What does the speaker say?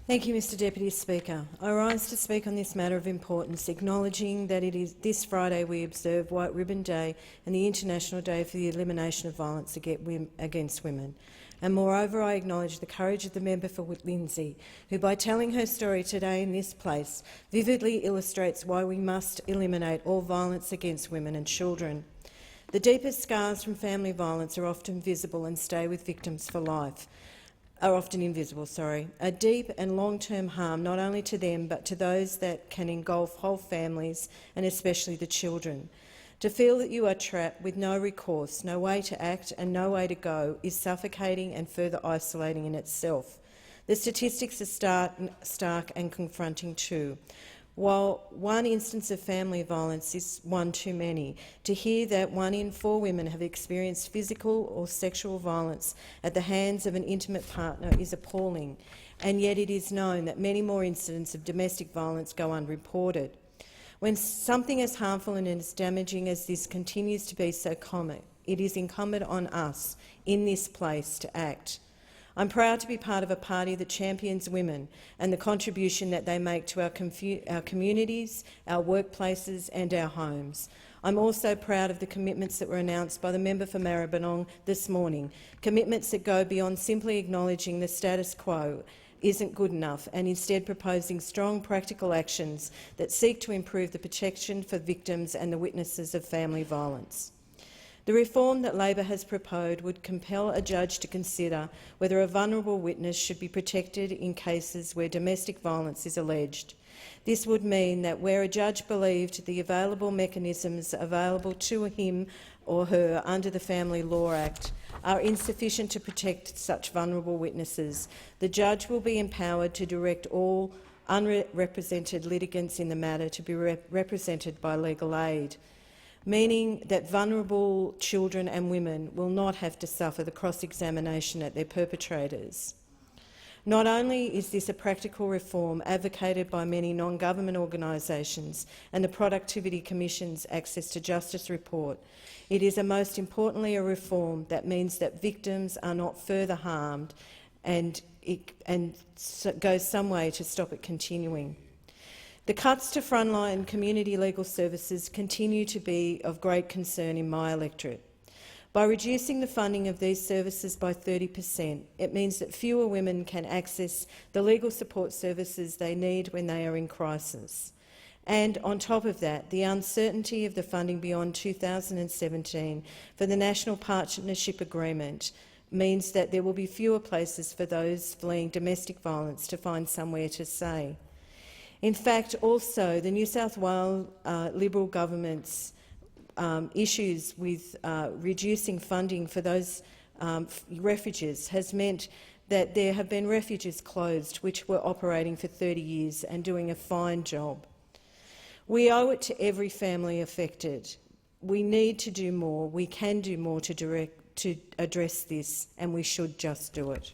Thank you, Mr Deputy Speaker. I rise to speak on this matter of importance, acknowledging that it is this Friday we observe White Ribbon Day and the International Day for the Elimination of Violence Against Women. And moreover, I acknowledge the courage of the member for Lindsay, who, by telling her story today in this place, vividly illustrates why we must eliminate all violence against women and children. The deepest scars from family violence are often visible and stay with victims for life. A deep and long-term harm not only to them but to those that can engulf whole families and especially the children. To feel that you are trapped with no recourse, no way to act and no way to go is suffocating and further isolating in itself. The statistics are stark and confronting too. While one instance of family violence is one too many, to hear that 1 in 4 women have experienced physical or sexual violence at the hands of an intimate partner is appalling, and yet it is known that many more incidents of domestic violence go unreported. When something as harmful and as damaging as this continues to be so common, it is incumbent on us in this place to act. I'm proud to be part of a party that champions women and the contribution that they make to our communities, our workplaces and our homes. I'm also proud of the commitments that were announced by the member for Maribyrnong this morning, commitments that go beyond simply acknowledging the status quo isn't good enough and instead proposing strong practical actions that seek to improve the protection for victims and the witnesses of family violence. The reform that Labor has proposed would compel a judge to consider whether a vulnerable witness should be protected in cases where domestic violence is alleged. This would mean that where a judge believed the available mechanisms available to him or her under the Family Law Act are insufficient to protect such vulnerable witnesses, the judge will be empowered to direct all unrepresented litigants in the matter to be represented by legal aid, meaning that vulnerable children and women will not have to suffer the cross-examination at their perpetrators. Not only is this a practical reform advocated by many non-government organisations and the Productivity Commission's Access to Justice report, it is most importantly a reform that means that victims are not further harmed and goes some way to stop it continuing. The cuts to frontline community legal services continue to be of great concern in my electorate. By reducing the funding of these services by 30%, it means that fewer women can access the legal support services they need when they are in crisis. And on top of that, the uncertainty of the funding beyond 2017 for the National Partnership Agreement means that there will be fewer places for those fleeing domestic violence to find somewhere to stay. In fact, also, the New South Wales Liberal government's issues with reducing funding for those refuges has meant that there have been refuges closed which were operating for 30 years and doing a fine job. We owe it to every family affected. We need to do more. We can do more to address this, and we should just do it.